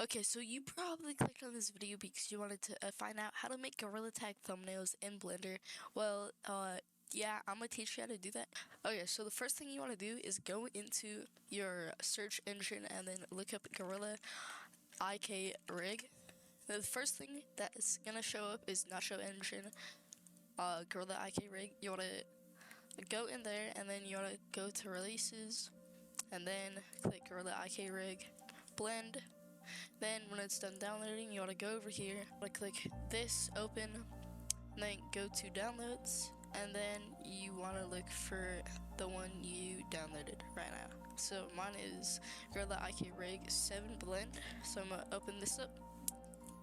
Okay, so you probably clicked on this video because you wanted to find out how to make Gorilla Tag thumbnails in Blender. Well, yeah, I'm gonna teach you how to do that. Okay, so the first thing you want to do is go into your search engine and then look up Gorilla IK Rig. The first thing that's gonna show up is Nacho Engine, Gorilla IK Rig. You wanna go in there and then you wanna go to Releases and then click Gorilla IK Rig, Blend. Then when it's done downloading, you want to go over here, you want to click this, open, and then go to downloads, and then you want to look for the one you downloaded right now. So mine is Gorilla IK Rig 7 Blend, so I'm going to open this up,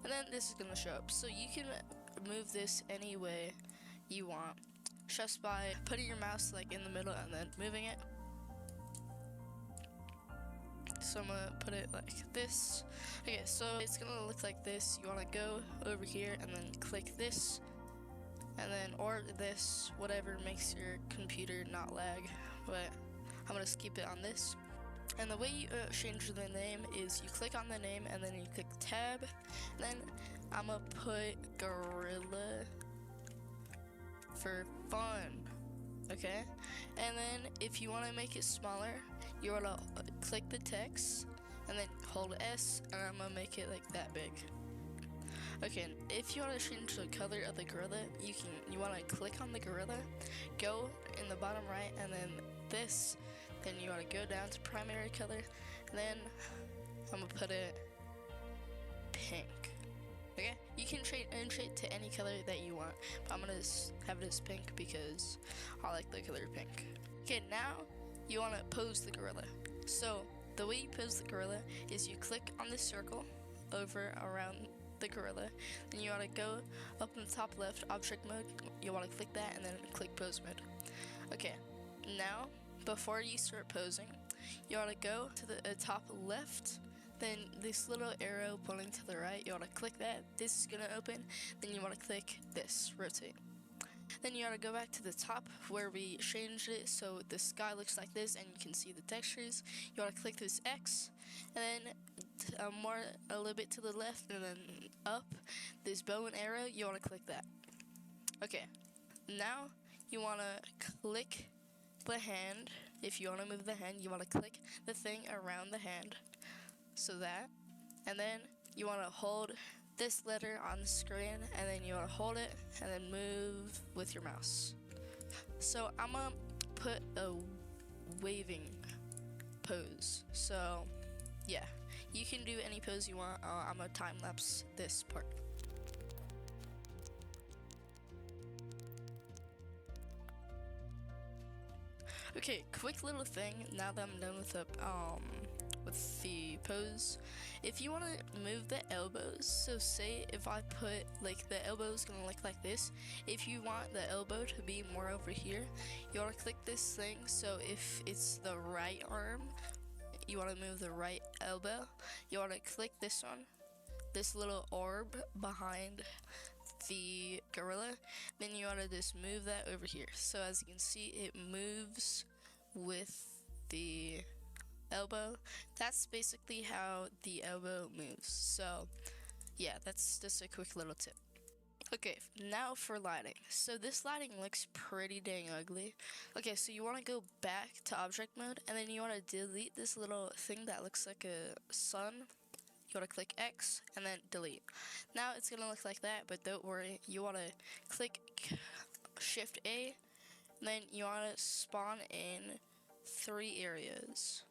and then this is going to show up. So you can move this any way you want, just by putting your mouse like in the middle and then moving it. So I'm gonna put it like this. Okay, so it's gonna look like this. You wanna go over here and then click this, and then or this, whatever makes your computer not lag. But I'm gonna skip it on this. And the way you change the name is you click on the name and then you click tab. And then I'm gonna put Gorilla for fun. Okay, and then if you want to make it smaller, you want to click the text and then hold S, and I'm gonna make it like that big. Okay, if you want to change the color of the gorilla, you want to click on the gorilla, go in the bottom right, and then this, then you want to go down to primary color, and then I'm gonna put it pink. Okay, you can change it to any color that you want, but I'm gonna have it as pink because I like the color pink. Okay, now you want to pose the gorilla. So the way you pose the gorilla is you click on the circle over around the gorilla, then you want to go up in the top left, object mode, you want to click that and then click pose mode. Okay, now before you start posing, you want to go to the top left, then this little arrow pointing to the right, you want to click that. This is going to open. Then you want to click this, rotate. Then you want to go back to the top where we changed it so the sky looks like this and you can see the textures. You want to click this X, and then a little bit to the left and then up, this bow and arrow, you want to click that. Okay, now you want to click the hand. If you want to move the hand, you want to click the thing around the hand. So that, and then you want to hold this letter on the screen, and then you want to hold it and then move with your mouse. So I'm gonna put a waving pose. So yeah, you can do any pose you want. I'm gonna time lapse this part. Okay, quick little thing now that I'm done with the pose. If you want to move the elbows, so say if I put like the elbow's gonna look like this, if you want the elbow to be more over here, you want to click this thing. So if it's the right arm, you want to move the right elbow, you want to click this one, this little orb behind the gorilla, then you want to just move that over here. So as you can see, it moves with the elbow. That's basically how the elbow moves. So yeah, that's just a quick little tip. Okay, now for lighting. So this lighting looks pretty dang ugly. Okay, so you want to go back to object mode, and then you want to delete this little thing that looks like a sun. You want to click X and then delete. Now it's gonna look like that, but don't worry, you want to click Shift A, and then you want to spawn in 3 areas.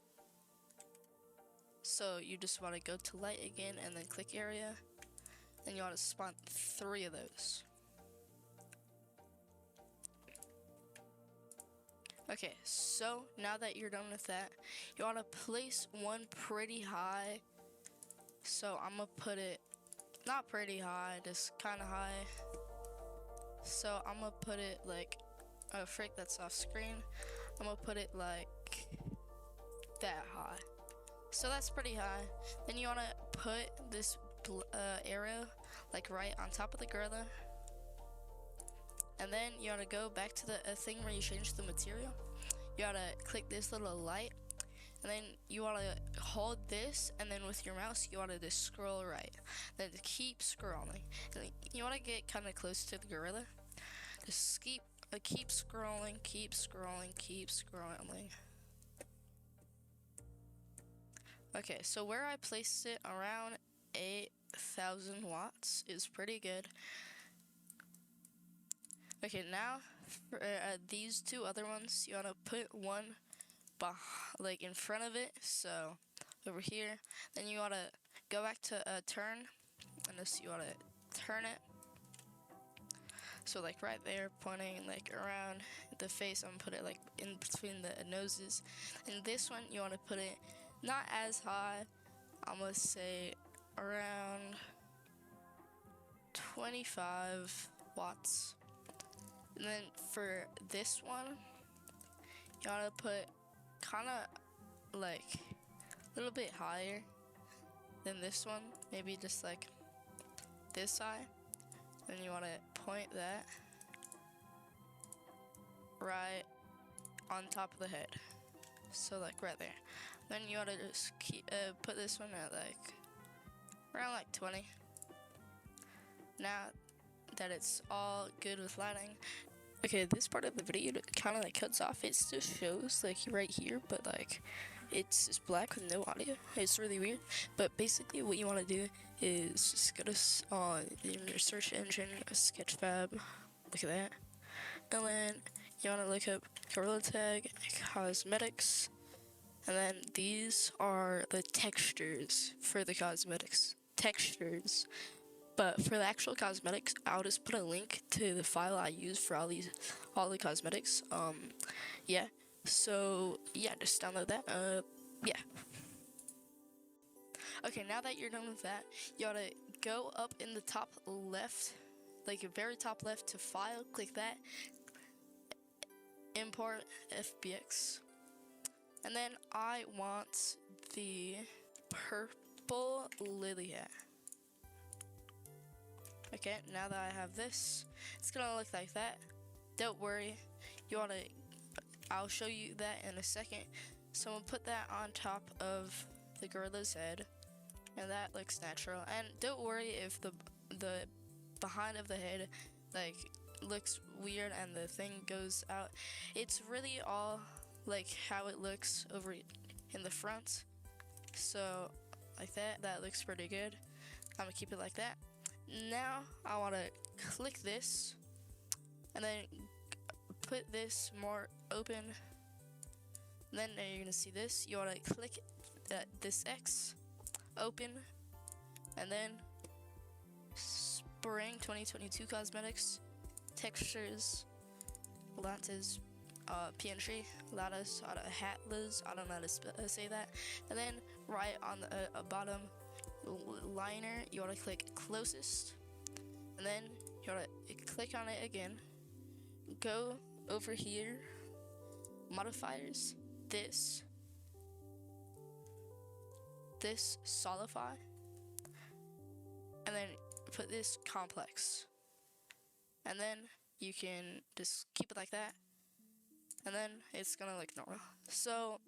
So you just want to go to light again and then click area, and you want to spawn 3 of those. Okay, so now that you're done with that, you want to place one pretty high. So I'm gonna put it not pretty high, just kind of high. So I'm gonna put it like, oh frick, that's off screen. I'm gonna put it like that high. So that's pretty high. Then you want to put this arrow like right on top of the gorilla, and then you want to go back to the thing where you change the material. You want to click this little light, and then you want to hold this, and then with your mouse you want to just scroll right, then keep scrolling, and you want to get kind of close to the gorilla. Just keep scrolling, keep scrolling, keep scrolling. Okay, so where I placed it around 8,000 watts is pretty good. Okay, now for these two other ones, you want to put one like in front of it, so over here. Then you want to go back to turn, and this you want to turn it. So like right there, pointing like around the face, I'm gonna put it like in between the noses. And this one, you want to put it not as high. I'm gonna say around 25 watts. And then for this one, you want to put kind of like a little bit higher than this one, maybe just like this high. Then you want to point that right on top of the head, so like right there. Then you want to just put this one at like around like 20. Now that it's all good with lighting. Okay, this part of the video kind of like cuts off. It still shows like right here, but like it's just black with no audio. It's really weird. But basically what you want to do is just go to in your search engine, Sketchfab, look at that, and then you want to look up Gorilla Tag Cosmetics, and then these are the textures for the cosmetics. Textures. But for the actual cosmetics, I'll just put a link to the file I use for all the cosmetics. Yeah. So yeah, just download that. Yeah. Okay, now that you're done with that, you ought to go up in the top left, like very top left, to File. Click that. Import FBX. And then I want the purple lily hat. Okay, now that I have this, it's gonna look like that. Don't worry, I'll show you that in a second. So I'm gonna put that on top of the gorilla's head, and that looks natural. And don't worry if the behind of the head like looks weird and the thing goes out. It's really all like how it looks over in the front. So like that looks pretty good. I'm gonna keep it like that. Now I want to click this and then put this more open. And then you're gonna see this. You want to click this X, open, and then Spring 2022 Cosmetics, Textures, Lances, PNG, Lattice, Hatlas, I don't know how to say that. And then right on the bottom liner, you want to click closest, and then you want to click on it again. Go over here, modifiers, this solidify, and then put this complex, and then you can just keep it like that, and then it's gonna look normal. So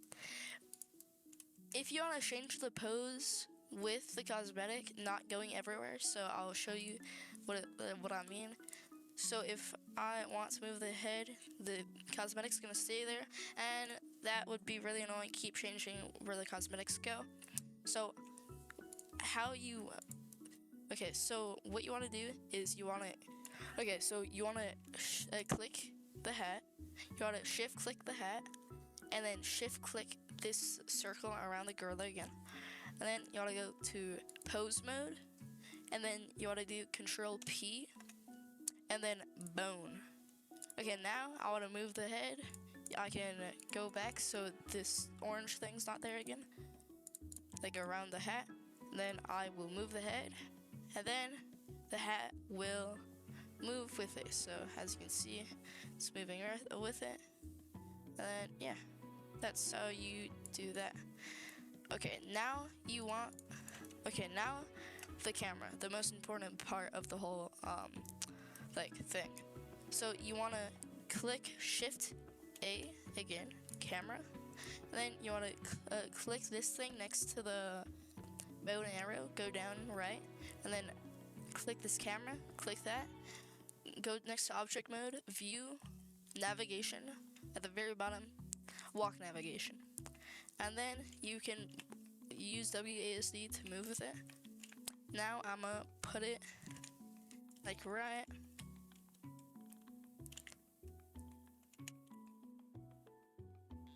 if you want to change the pose with the cosmetic not going everywhere, so I'll show you what I mean. So if I want to move the head, the cosmetic's gonna stay there, and that would be really annoying. Keep changing where the cosmetics go. So so what you want to do is you want to click the hat. You want to shift click the hat, and then shift click this circle around the gorilla again. And then you want to go to pose mode, and then you want to do Control P, and then bone. Okay, now I want to move the head. I can go back so this orange thing's not there again, like around the hat. And then I will move the head, and then the hat will move with it. So as you can see, it's moving with it. And then yeah, that's how you do that. Okay, now the camera, the most important part of the whole thing. So you want to click Shift A again, camera, And then you want to click this thing next to the bow and arrow, go down right, and then click this camera, click that, go next to object mode, view, navigation, at the very bottom, walk navigation. And then you can use WASD to move with it. Now I'm gonna put it like right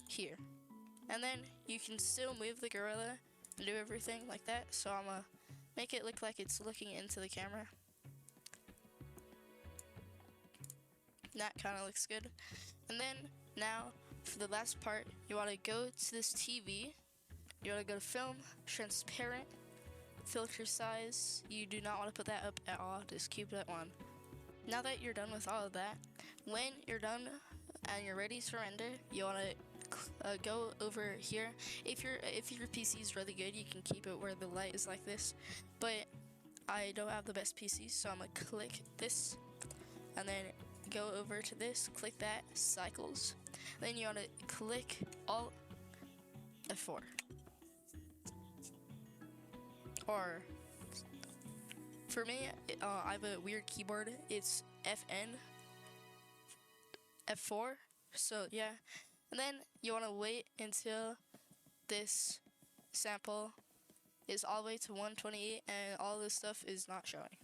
here. And then you can still move the gorilla and do everything like that. So I'm gonna make it look like it's looking into the camera. That kind of looks good. And then now for the last part, you want to go to this TV. You want to go to film, transparent, filter size. You do not want to put that up at all. Just keep it at 1. Now that you're done with all of that, when you're done and you're ready to render, you want to go over here. If your PC is really good, you can keep it where the light is like this. But I don't have the best PC, so I'm gonna click this, and then go over to this, click that, cycles. Then you want to click Alt F4. Or for me, I have a weird keyboard. It's FN F4. So yeah, and then you want to wait until this sample is all the way to 128 and all this stuff is not showing.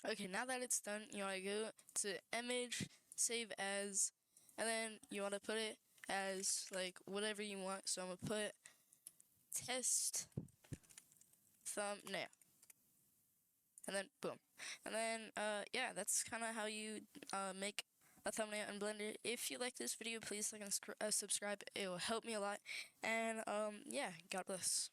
Okay, now that it's done, you want to go to image, save as, and then you want to put it as like whatever you want. So I'm gonna put test thumbnail, and then boom. And then yeah, that's kind of how you make a thumbnail in Blender. If you like this video, please like and subscribe. It will help me a lot. And yeah, God bless.